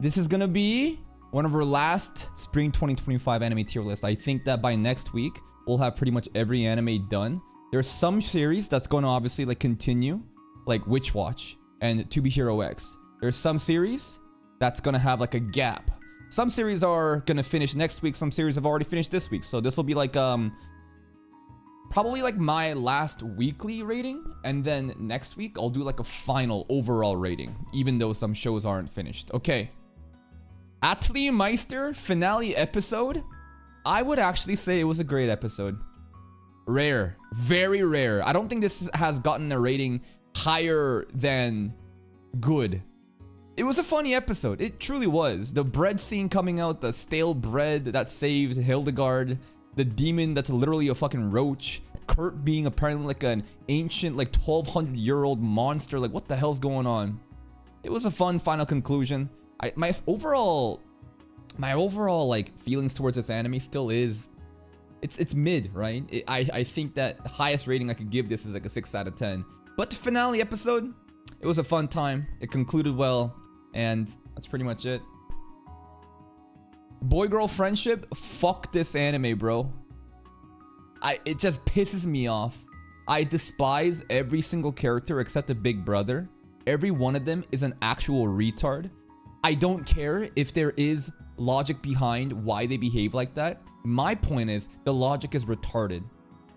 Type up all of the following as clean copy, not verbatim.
This is gonna be one of our last spring 2025 anime tier lists. I think that by next week, we'll have pretty much every anime done. There's some series that's going to obviously like continue, like Witch Watch and To Be Hero X. There's some series that's going to have like a gap. Some series are going to finish next week. Some series have already finished this week. So this will be like probably like my last weekly rating, and then next week I'll do like a final overall rating, even though some shows aren't finished. Okay. Atelier Meister finale episode. I would actually say it was a great episode. Rare. Very rare. I don't think this has gotten a rating higher than good. It was a funny episode. It truly was. The bread scene coming out, the stale bread that saved Hildegard, the demon that's literally a fucking roach, Kurt being apparently like an ancient, like 1200-year-old monster. Like, what the hell's going on? It was a fun final conclusion. My overall like feelings towards this anime still is it's mid, right? I think that the highest rating I could give this is like a 6 out of 10. But the finale episode, it was a fun time. It concluded well, and that's pretty much it. Boy-girl friendship, fuck this anime, bro. It just pisses me off. I despise every single character except the big brother. Every one of them is an actual retard. I don't care if there is logic behind why they behave like that. My point is, the logic is retarded.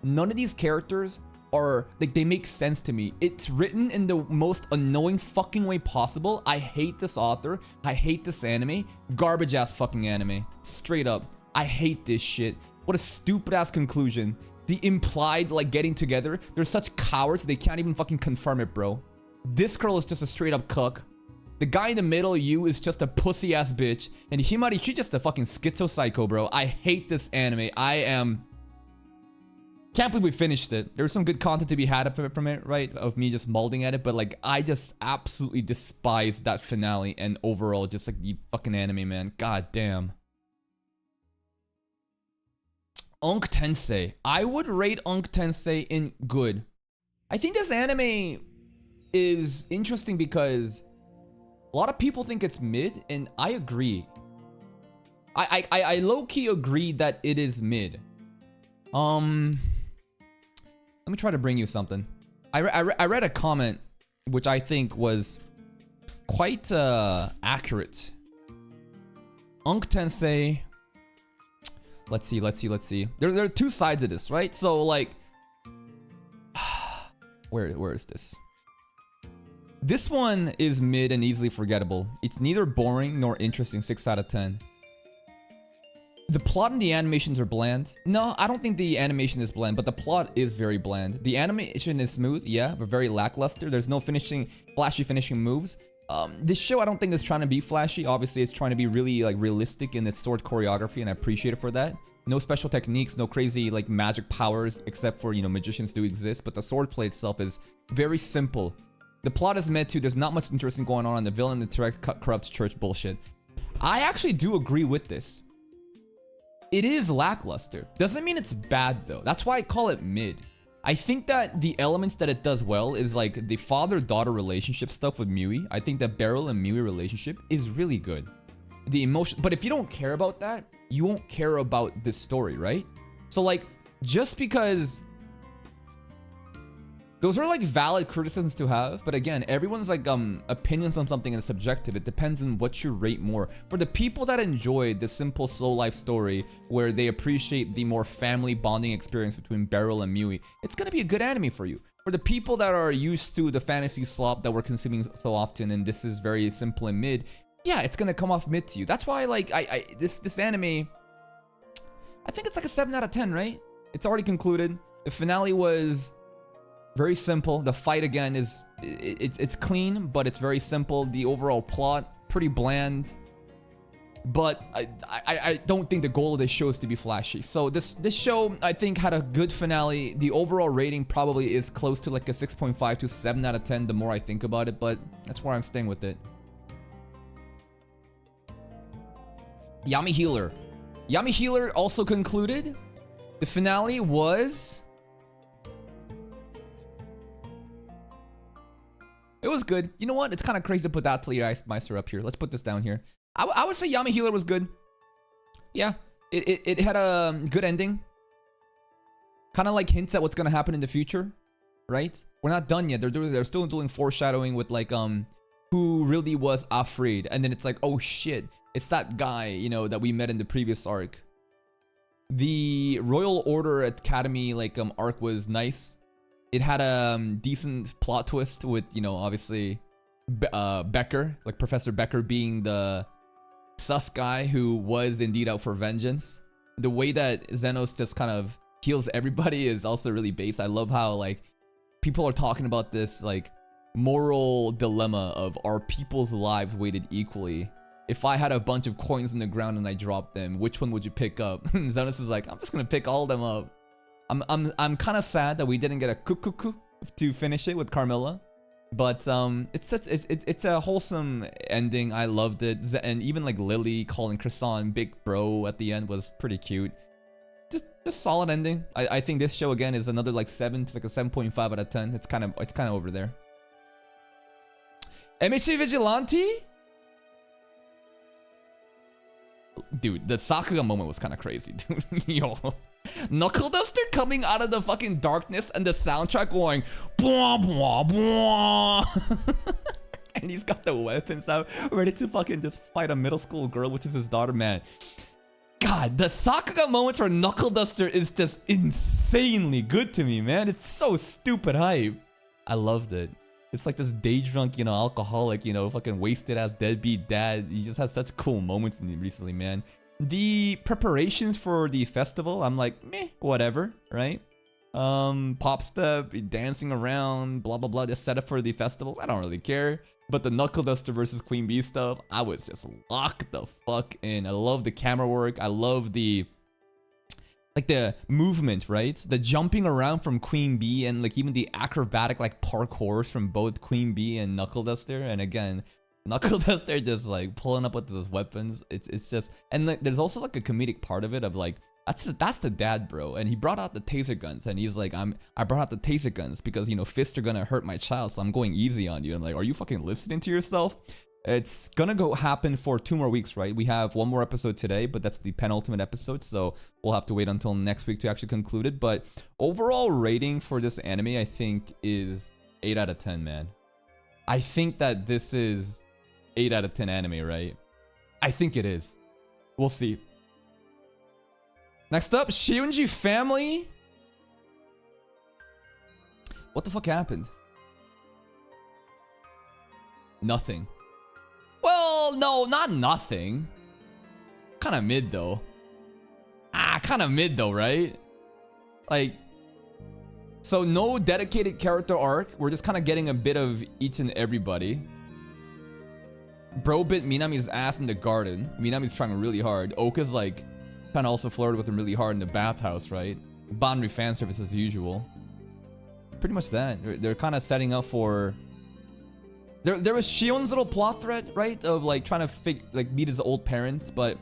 None of these characters are, like, they make sense to me. It's written in the most annoying fucking way possible. I hate this author. I hate this anime. Garbage ass fucking anime. Straight up. I hate this shit. What a stupid ass conclusion. The implied, like, getting together. They're such cowards, they can't even fucking confirm it, bro. This girl is just a straight up cuck. The guy in the middle, you, is just a pussy ass bitch. And Himari, she's just a fucking schizo psycho, bro. I hate this anime. Can't believe we finished it. There was some good content to be had from it, right? Of me just molding at it. But like, I just absolutely despise that finale. And overall, just like the fucking anime, man. God damn. Unk Tensei. I would rate Unk Tensei in good. I think this anime is interesting because a lot of people think it's mid, and I agree. I low-key agree that it is mid. Let me try to bring you something. I read a comment which I think was quite accurate. Unk Tensei. Let's see. There are two sides of this, right? So like, where is this? This one is mid and easily forgettable. It's neither boring nor interesting. 6 out of 10. The plot and the animations are bland. No, I don't think the animation is bland, but the plot is very bland. The animation is smooth, yeah, but very lackluster. There's no flashy finishing moves. This show, I don't think is trying to be flashy. Obviously, it's trying to be really like realistic in its sword choreography, and I appreciate it for that. No special techniques, no crazy like magic powers, except for, you know, magicians do exist, but the swordplay itself is very simple. The plot is meant to, there's not much interesting going on, and the villain interact corrupts church bullshit. I actually do agree with this. It is lackluster. Doesn't mean it's bad though. That's why I call it mid. I think that the elements that it does well is like the father-daughter relationship stuff with Miui. I think that Beryl and Miui relationship is really good. The emotion, but if you don't care about that, you won't care about this story, right? So like, just because those are like valid criticisms to have, but again, everyone's like opinions on something is subjective. It depends on what you rate more. For the people that enjoyed the simple slow life story where they appreciate the more family bonding experience between Beryl and Miui, it's gonna be a good anime for you. For the people that are used to the fantasy slop that we're consuming so often, and this is very simple and mid, yeah, it's gonna come off mid to you. That's why like this anime, I think it's like a 7 out of 10, right? It's already concluded. The finale was very simple. The fight again is it's clean, but it's very simple. The overall plot pretty bland, but I don't think the goal of this show is to be flashy. So this show, I think, had a good finale. The overall rating probably is close to like a 6.5 to 7 out of 10 the more I think about it, but that's where I'm staying with it. Yami Healer. Yami Healer also concluded. The finale was, it was good. You know what? It's kind of crazy to put that Atelier Meister up here. Let's put this down here. I would say Yami Healer was good. Yeah, it had a good ending. Kind of like hints at what's gonna happen in the future, right? We're not done yet. They're still doing foreshadowing with like who really was Afraid, and then it's like, oh shit, it's that guy, you know, that we met in the previous arc. The Royal Order Academy like arc was nice. It had a decent plot twist with, you know, obviously Becker, like Professor Becker being the sus guy who was indeed out for vengeance. The way that Zenos just kind of heals everybody is also really based. I love how like people are talking about this like moral dilemma of, are people's lives weighted equally? If I had a bunch of coins in the ground and I dropped them, which one would you pick up? And Zenos is like, I'm just gonna pick all of them up. I'm kind of sad that we didn't get a cuckoo to finish it with Carmilla, but it's a wholesome ending. I loved it, and even like Lily calling Croissant big bro at the end was pretty cute. Just solid ending. I think this show again is another like 7 to like a 7.5 out of 10. It's kind of over there. MHA Vigilante? Dude, the Sakuga moment was kind of crazy, dude. Yo. Knuckle Duster coming out of the fucking darkness and the soundtrack going blah blah blah. And he's got the weapons out, ready to fucking just fight a middle school girl, which is his daughter, man. God, the Sakuga moment for Knuckle Duster is just insanely good to me, man. It's so stupid hype. I loved it. It's like this day drunk, you know, alcoholic, you know, fucking wasted ass deadbeat dad. He just has such cool moments in recently, man. The preparations for the festival, I'm like, meh, whatever, right? Pop stuff, dancing around, blah blah blah, just set up for the festival. I don't really care. But the Knuckle Duster versus Queen Bee stuff, I was just locked the fuck in. I love the camera work. I love the like the movement, right? The jumping around from Queen Bee, and like even the acrobatic like parkours from both Queen Bee and Knuckle Duster. And again, Knuckle Duster just like pulling up with those weapons. It's just, and like, there's also like a comedic part of it of like, that's the dad, bro. And he brought out the taser guns, and he's like, I brought out the taser guns because, you know, fists are gonna hurt my child, so I'm going easy on you. And I'm like, are you fucking listening to yourself? It's gonna happen for 2 more weeks, right? We have 1 more episode today, but that's the penultimate episode, so we'll have to wait until next week to actually conclude it. But overall rating for this anime, I think, is 8 out of 10, man. I think that this is 8 out of 10 anime, right? I think it is. We'll see. Next up, Shunji Family. What the fuck happened? Nothing. Well, no, not nothing. Kind of mid though. Kind of mid though, right? Like, so no dedicated character arc. We're just kind of getting a bit of each and everybody. Bro bit Minami's ass in the garden. Minami's trying really hard. Oka's like kind of also flirted with him really hard in the bathhouse, right? Banri fan service as usual. Pretty much that. They're kind of setting up for... There was Shion's little plot thread, right? Of like trying to meet his old parents, but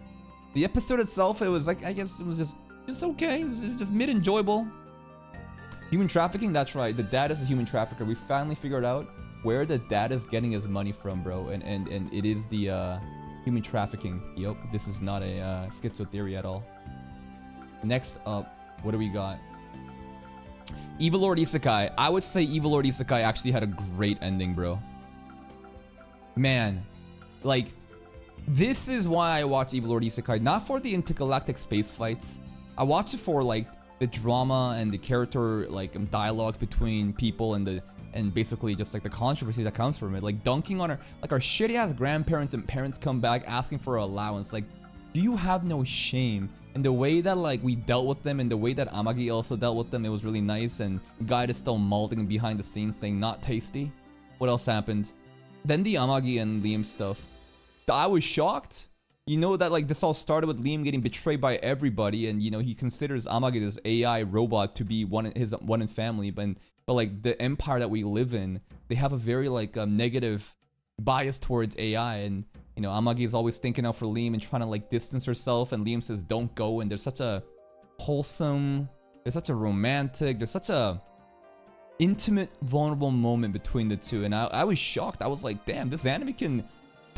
the episode itself, it was like, I guess it was just okay. It was just mid-enjoyable. Human trafficking, that's right. The dad is a human trafficker. We finally figured out where the dad is getting his money from, bro. And it is the human trafficking. Yep, this is not a schizo theory at all. Next up, what do we got? Evil Lord Isekai. I would say Evil Lord Isekai actually had a great ending, bro. Man, like, this is why I watch Evil Lord Isekai. Not for the intergalactic space fights. I watch it for like the drama and the character like dialogues between people and basically just like the controversy that comes from it. Like dunking on our shitty ass grandparents and parents come back asking for an allowance. Like, do you have no shame? And the way that like we dealt with them and the way that Amagi also dealt with them, it was really nice. And Guide is still molding behind the scenes saying not tasty. What else happened? Then the Amagi and Liam stuff. I was shocked. You know that like this all started with Liam getting betrayed by everybody, and you know he considers Amagi this AI robot to be his one in family, but like the empire that we live in, they have a very like negative bias towards AI, and you know Amagi is always thinking out for Liam and trying to like distance herself, and Liam says don't go, and there's such a wholesome, there's such a romantic, there's such a intimate, vulnerable moment between the two, and I was shocked. I was like, damn, this anime can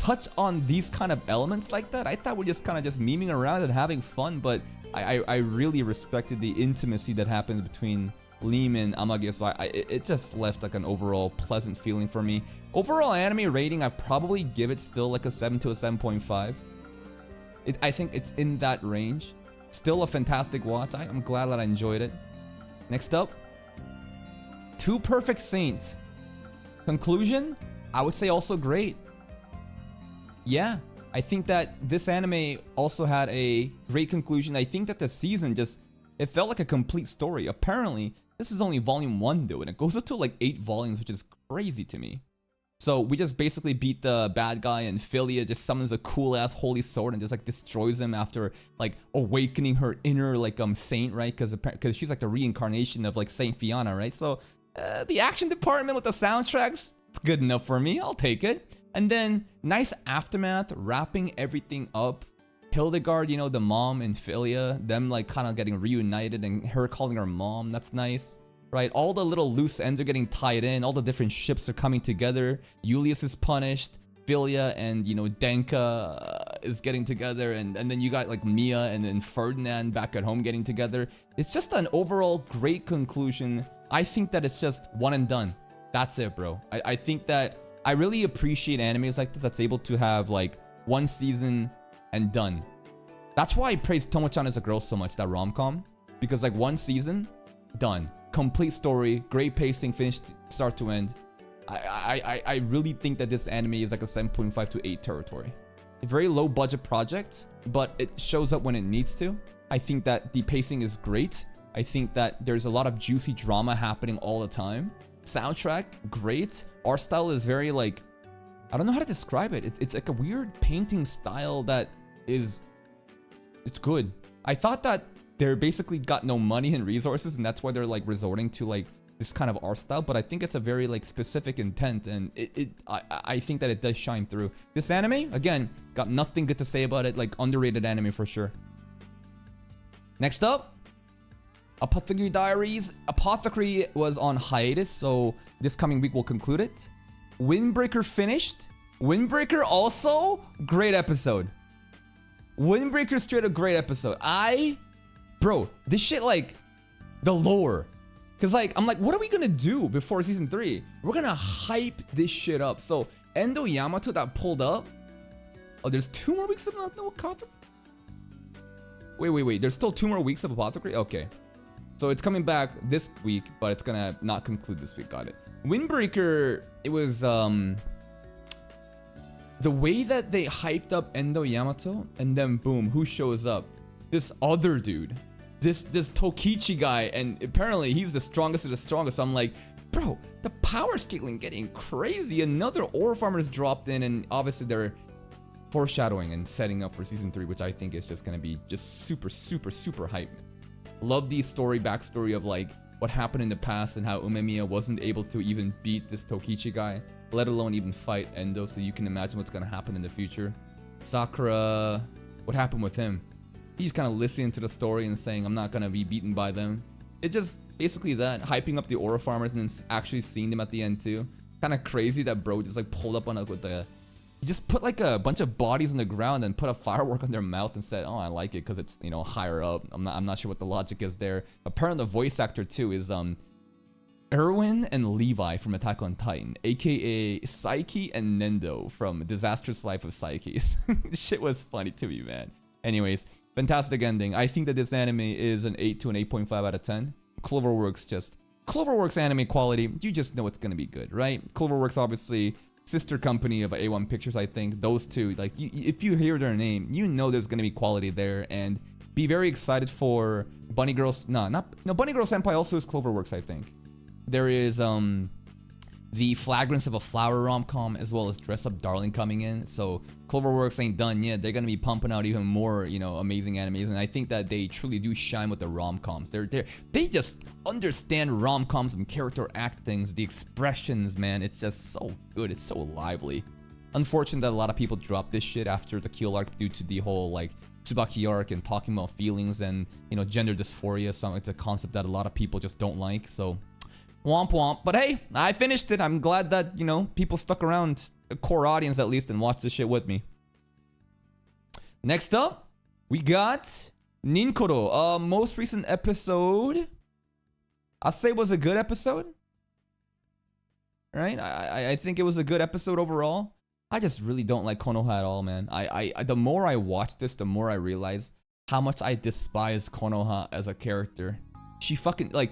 touch on these kind of elements like that. I thought we're just kind of just memeing around and having fun, but I really respected the intimacy that happened between Liam and Amagi. So it just left like an overall pleasant feeling for me. Overall anime rating, I probably give it still like a 7 to a 7.5. I think it's in that range. Still a fantastic watch. I'm glad that I enjoyed it. Next up, Two Perfect Saints. Conclusion, I would say also great. Yeah, I think that this anime also had a great conclusion. I think that the season just, it felt like a complete story. Apparently, this is only volume 1 though, and it goes up to like 8 volumes, which is crazy to me. So we just basically beat the bad guy, and Philia just summons a cool ass holy sword and just like destroys him after like awakening her inner like saint, right? Because she's like the reincarnation of like Saint Fiona, right? So the action department with the soundtracks, it's good enough for me. I'll take it. And then nice aftermath, wrapping everything up. Hildegard, you know, the mom, and Philia, them like kind of getting reunited and her calling her mom. That's nice. Right, all the little loose ends are getting tied in. All the different ships are coming together. Julius is punished. Philia and, you know, Denka is getting together, and then you got like Mia and then Ferdinand back at home getting together. It's just an overall great conclusion. I think that it's just one and done. That's it, bro. I think that I really appreciate animes like this that's able to have like one season and done. That's why I praise Tomo-chan as a Girl so much, that rom-com, because like one season, done. Complete story, great pacing, finished start to end. I really think that this anime is like a 7.5 to 8 territory. A very low budget project, but it shows up when it needs to. I think that the pacing is great. I think that there's a lot of juicy drama happening all the time. Soundtrack, great. Art style is very like, I don't know how to describe it. It's like a weird painting style that is, it's good. I thought that they're basically got no money and resources, and that's why they're like resorting to like this kind of art style, but I think it's a very like specific intent, and I think that it does shine through. This anime, again, got nothing good to say about it. Like underrated anime for sure. Next up, Apothecary Diaries. Apothecary was on hiatus, so this coming week we'll conclude it. Windbreaker finished. Windbreaker also great episode. Windbreaker straight up great episode. Bro, this shit, like, the lore. Because, like, I'm like, what are we gonna do before season 3? We're gonna hype this shit up. So, Endo Yamato that pulled up. Oh, there's 2 more weeks of no Apothecary? Wait. There's still 2 more weeks of Apothecary? Okay. So, it's coming back this week, but it's gonna not conclude this week. Got it. Windbreaker, it was, the way that they hyped up Endo Yamato, and then boom, who shows up? This other dude, this Tokichi guy, and apparently he's the strongest of the strongest. So I'm like, bro, the power scaling getting crazy. Another ore farmer's dropped in, and obviously they're foreshadowing and setting up for season 3, which I think is just gonna be just super hype. Love the backstory of like what happened in the past and how Umemiya wasn't able to even beat this Tokichi guy, let alone even fight Endo. So you can imagine what's gonna happen in the future. Sakura, what happened with him? He's kind of listening to the story and saying, I'm not going to be beaten by them. It's just basically that, hyping up the aura farmers and then actually seeing them at the end too. Kind of crazy that bro just like pulled up on it with the... He just put like a bunch of bodies on the ground and put a firework on their mouth and said, oh, I like it because it's, you know, higher up. I'm not sure what the logic is there. Apparently the voice actor too is Erwin and Levi from Attack on Titan, aka Saiki and Nendo from Disastrous Life of Saiki. This shit was funny to me, man. Anyways, fantastic ending. I think that this anime is an 8 to an 8.5 out of 10. Cloverworks anime quality, you just know it's gonna be good, right? Cloverworks, obviously, sister company of A1 Pictures, I think. Those two, like, if you hear their name, you know there's gonna be quality there, and be very excited for Bunny Girls. Bunny Girl Senpai also is Cloverworks, I think. There is the Flagrance of a Flower rom-com, as well as Dress Up Darling coming in. So Cloverworks ain't done yet. They're gonna be pumping out even more, you know, amazing animes, and I think that they truly do shine with the rom-coms. They just understand rom-coms and character actings, the expressions, man. It's just so good. It's so lively. Unfortunate that a lot of people dropped this shit after the Keel arc due to the whole like Tsubaki arc and talking about feelings and, you know, gender dysphoria. So it's a concept that a lot of people just don't like. So Womp womp. But hey, I finished it. I'm glad that, you know, people stuck around, a core audience at least, and watched this shit with me. Next up, we got Ninkoro. Most recent episode, I'll say was a good episode. Right? I think it was a good episode overall. I just really don't like Konoha at all, man. The more I watch this, the more I realize how much I despise Konoha as a character. She fucking, like,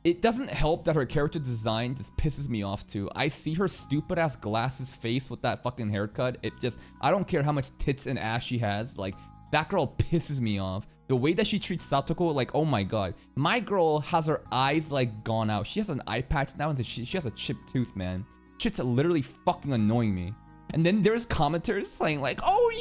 it doesn't help that her character design just pisses me off too. I see her stupid ass glasses face with that fucking haircut. It just, I don't care how much tits and ass she has. Like, that girl pisses me off. The way that she treats Satoko, like, oh my god. My girl has her eyes, like, gone out. She has an eye patch now and she has a chipped tooth, man. Shit's literally fucking annoying me. And then there's commenters saying like, oh,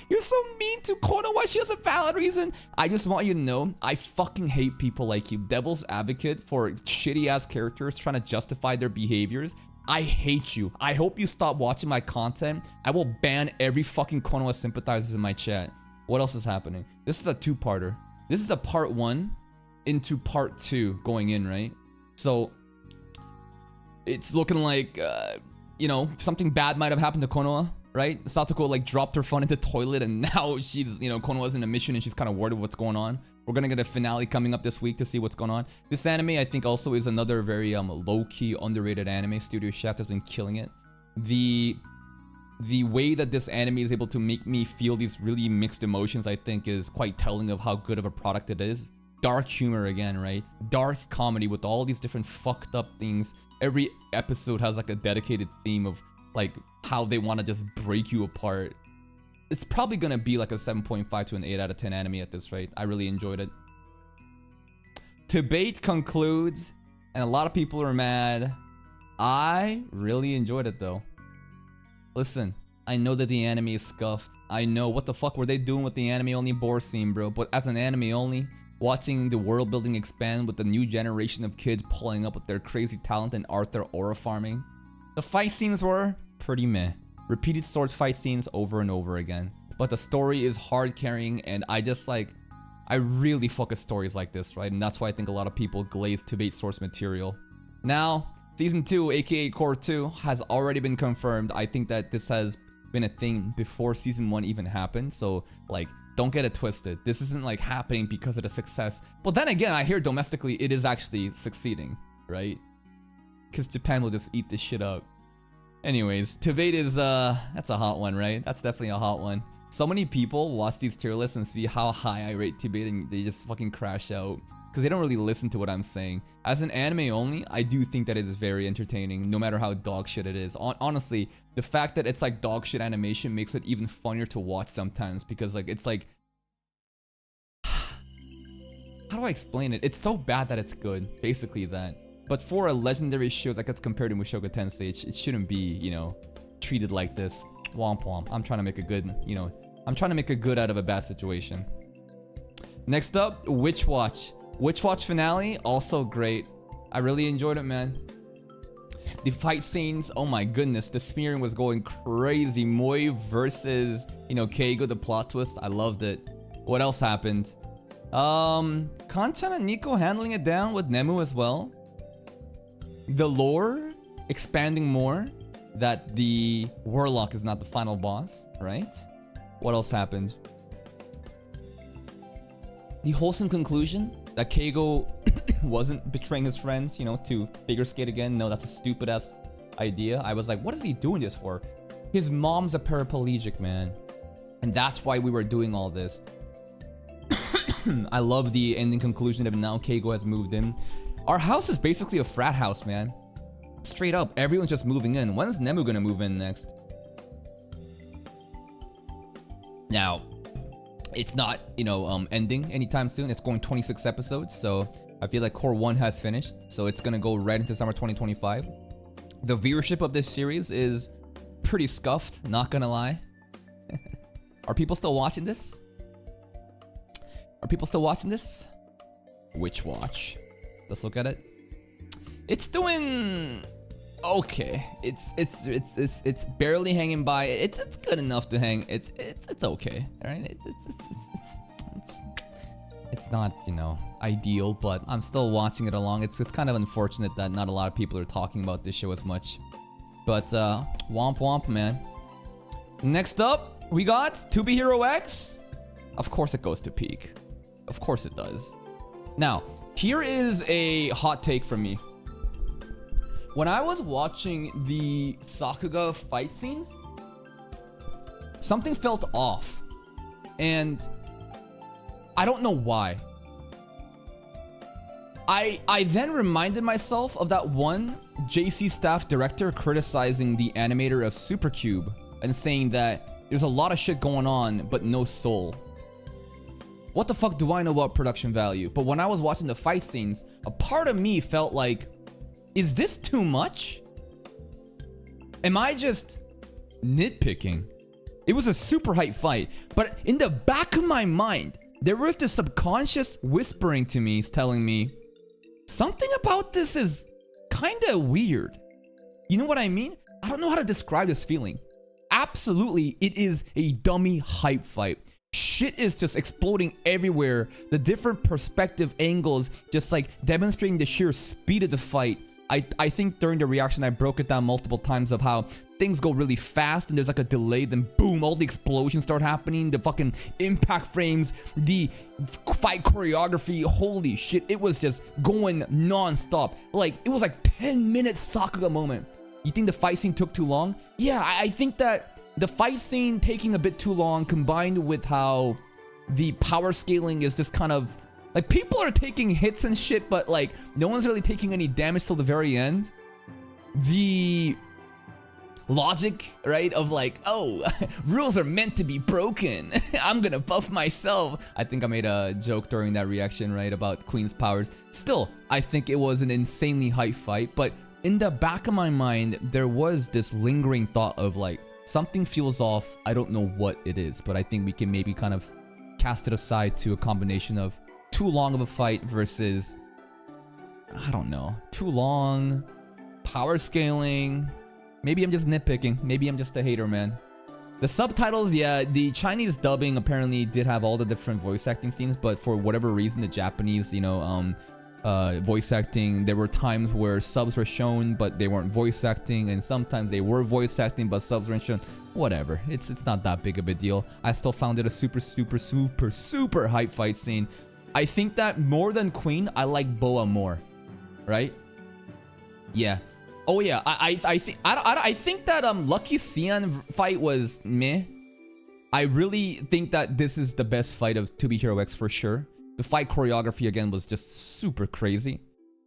you're so mean to Konoha, she has a valid reason. I just want you to know, I fucking hate people like you. Devil's advocate for shitty ass characters trying to justify their behaviors. I hate you. I hope you stop watching my content. I will ban every fucking Konoha sympathizers in my chat. What else is happening? This is a two-parter. This is a part 1 into part 2 going in, right? So it's looking like, you know, something bad might have happened to Konoha, right? Satoko like dropped her phone in the toilet and now she's, you know, Konoha's in a mission and she's kind of worried of what's going on. We're gonna get a finale coming up this week to see what's going on. This anime, I think, also is another very low-key, underrated anime. Studio Shaft has been killing it. The way that this anime is able to make me feel these really mixed emotions, I think, is quite telling of how good of a product it is. Dark humor again, right? Dark comedy with all these different fucked up things. Every episode has like a dedicated theme of like how they want to just break you apart. It's probably gonna be like a 7.5 to an 8 out of 10 anime at this rate. I really enjoyed it. Debate concludes, and a lot of people are mad. I really enjoyed it though. Listen, I know that the anime is scuffed. I know, what the fuck were they doing with the anime only bore scene, bro? But as an anime only, watching the world building expand with the new generation of kids pulling up with their crazy talent and art, their aura farming. The fight scenes were pretty meh. Repeated sword fight scenes over and over again. But the story is hard carrying, and I just like, I really fuck with stories like this, right? And that's why I think a lot of people glaze debate source material. Now, Season 2, aka Core 2, has already been confirmed. I think that this has been a thing before Season 1 even happened, so like, don't get it twisted. This isn't like happening because of the success. But then again, I hear domestically it is actually succeeding, right? Because Japan will just eat this shit up. Anyways, debate is, that's a hot one, right? That's definitely a hot one. So many people watch these tier lists and see how high I rate debate and they just fucking crash out. Because they don't really listen to what I'm saying. As an anime only, I do think that it is very entertaining, no matter how dog shit it is. Honestly, the fact that it's like dog shit animation makes it even funnier to watch sometimes, because like it's like, how do I explain it? It's so bad that it's good, basically that. But for a legendary show that gets compared to Mushoku Tensei, it shouldn't be, you know, treated like this. Womp womp. I'm trying to make a good, you know, I'm trying to make a good out of a bad situation. Next up, Witch Watch. Witch Watch finale, also great. I really enjoyed it, man. The fight scenes, oh my goodness, the smearing was going crazy. Moi versus, you know, Keigo, the plot twist, I loved it. What else happened? Kanchan and Nico handling it down with Nemu as well. The lore expanding more, that the Warlock is not the final boss, right? What else happened? The wholesome conclusion that Keigo wasn't betraying his friends, you know, to figure skate again. No, that's a stupid ass idea. I was like, what is he doing this for? His mom's a paraplegic, man. And that's why we were doing all this. I love the ending conclusion that now Keigo has moved in. Our house is basically a frat house, man. Straight up, everyone's just moving in. When is Nemu gonna move in next? Now, it's not, you know, ending anytime soon. It's going 26 episodes, so I feel like Core 1 has finished. So it's gonna go right into summer 2025. The viewership of this series is pretty scuffed, not gonna lie. Are people still watching this? Are people still watching this? Witch Watch. Let's look at it. It's doing okay. It's barely hanging by. It's good enough to hang. It's okay. All right. It's not, you know, ideal, but I'm still watching it along. It's kind of unfortunate that not a lot of people are talking about this show as much. But womp womp, man. Next up, we got To Be Hero X. Of course it goes to peak. Of course it does. Now, here is a hot take from me. When I was watching the Sakuga fight scenes, something felt off. And I don't know why. I then reminded myself of that one JC staff director criticizing the animator of Supercube and saying that there's a lot of shit going on, but no soul. What the fuck do I know about production value? But when I was watching the fight scenes, a part of me felt like, is this too much? Am I just nitpicking? It was a super hype fight, but in the back of my mind, there was this subconscious whispering to me telling me, something about this is kinda weird. You know what I mean? I don't know how to describe this feeling. Absolutely, it is a dummy hype fight. Shit is just exploding everywhere. The different perspective angles just like demonstrating the sheer speed of the fight. I think during the reaction I broke it down multiple times of how things go really fast and there's like a delay, then boom, all the explosions start happening, the fucking impact frames, the fight choreography, holy shit, it was just going non-stop. Like, it was like 10 minutes Sakuga moment. You think the fight scene took too long? Yeah, I think that the fight scene taking a bit too long combined with how the power scaling is just kind of like, people are taking hits and shit, but like no one's really taking any damage till the very end. The logic, right, of like, oh, rules are meant to be broken. I'm gonna buff myself. I think I made a joke during that reaction, right, about Queen's powers. Still, I think it was an insanely hype fight, but in the back of my mind, there was this lingering thought of like, something feels off. I don't know what it is, but I think we can maybe kind of cast it aside to a combination of too long of a fight versus, I don't know, too long, power scaling. Maybe I'm just nitpicking. Maybe I'm just a hater, man. The subtitles, yeah, the Chinese dubbing apparently did have all the different voice acting scenes, but for whatever reason, the Japanese, you know, voice acting, there were times where subs were shown, but they weren't voice acting, and sometimes they were voice acting, but subs weren't shown. Whatever, it's not that big of a deal. I still found it a super hype fight scene. I think that more than Queen, I like Boa more, right? Yeah. Oh yeah, I think that Lucky Xian fight was meh. I really think that this is the best fight of To Be Hero X for sure. The fight choreography again was just super crazy.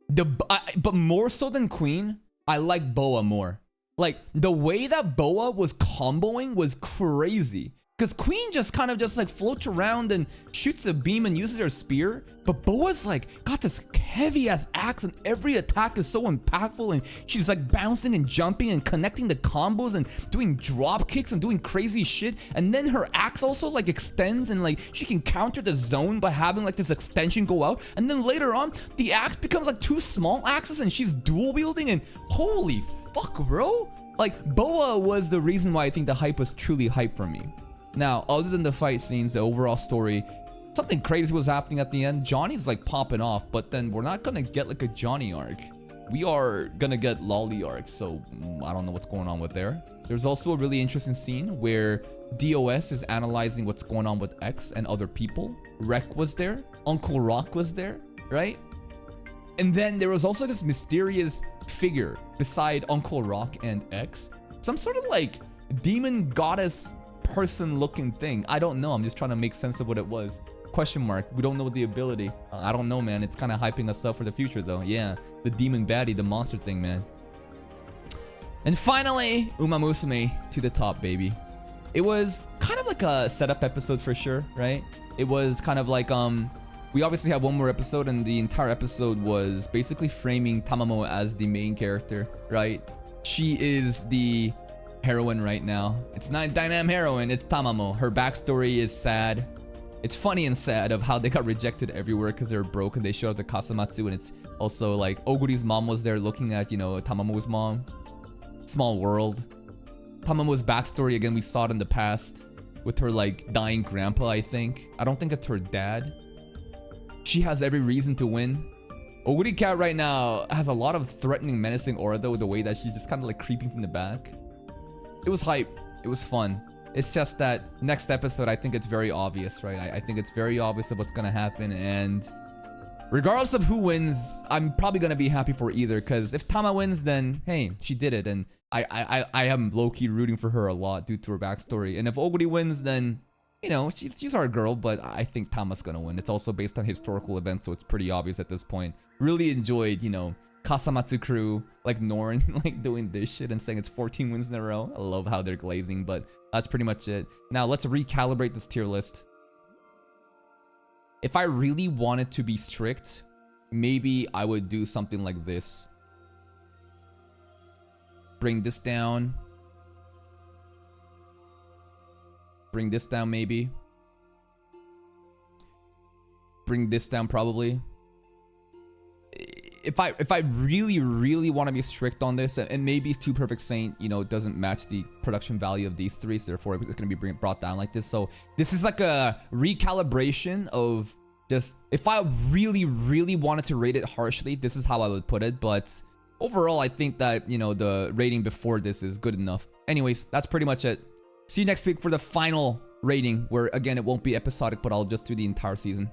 But more so than Queen, I like Boa more. Like, the way that Boa was comboing was crazy. Because Queen just kind of just like floats around and shoots a beam and uses her spear. But Boa's like got this heavy ass axe and every attack is so impactful. And she's like bouncing and jumping and connecting the combos and doing drop kicks and doing crazy shit. And then her axe also like extends and like she can counter the zone by having like this extension go out. And then later on, the axe becomes like two small axes and she's dual wielding. And holy fuck, bro. Like, Boa was the reason why I think the hype was truly hype for me. Now, other than the fight scenes, the overall story, something crazy was happening at the end. Johnny's like popping off, but then we're not gonna get like a Johnny arc. We are gonna get Lolly arc, so I don't know what's going on with there. There's also a really interesting scene where DOS is analyzing what's going on with X and other people. Rek was there, Uncle Rock was there, right? And then there was also this mysterious figure beside Uncle Rock and X. Some sort of like demon goddess person looking thing. I don't know. I'm just trying to make sense of what it was. Question mark. We don't know the ability. I don't know, man. It's kind of hyping us up for the future though. Yeah, the demon baddie, the monster thing, man. And finally, Uma Musume to the top, baby. It was kind of like a setup episode for sure, right? It was kind of like we obviously have one more episode, and the entire episode was basically framing Tamamo as the main character, right? She is the heroine right now. It's not Dynam heroine, it's Tamamo. Her backstory is sad. It's funny and sad of how they got rejected everywhere because they're broke, and they showed up to Kasamatsu, and it's also like Oguri's mom was there looking at, you know, Tamamo's mom. Small world. Tamamo's backstory, again, we saw it in the past with her like dying grandpa, I think. I don't think it's her dad. she has every reason to win. Oguri Cat right now has a lot of threatening, menacing aura though, the way that she's just kind of like creeping from the back. It was hype. It was fun. It's just that next episode, I think it's very obvious, right? I think it's very obvious of what's gonna happen, and regardless of who wins, I'm probably gonna be happy for either, because if Tama wins, then hey, she did it, and I am low-key rooting for her a lot due to her backstory. And if Oguri wins, then you know, she's our girl, but I think Tama's gonna win. It's also based on historical events, so it's pretty obvious at this point. Really enjoyed, you know, Kasamatsu crew, like Norn, like doing this shit and saying it's 14 wins in a row. I love how they're glazing, but that's pretty much it. Now let's recalibrate this tier list. If I really wanted to be strict, maybe I would do something like this. Bring this down. Bring this down maybe. Bring this down probably. If I really want to be strict on this, and maybe 2 Perfect Saint, you know, doesn't match the production value of these 3, so therefore it's going to be brought down like this. So this is like a recalibration of just, if I really wanted to rate it harshly, this is how I would put it. But overall, I think that, you know, the rating before this is good enough. Anyways, that's pretty much it. See you next week for the final rating, where again, it won't be episodic, but I'll just do the entire season.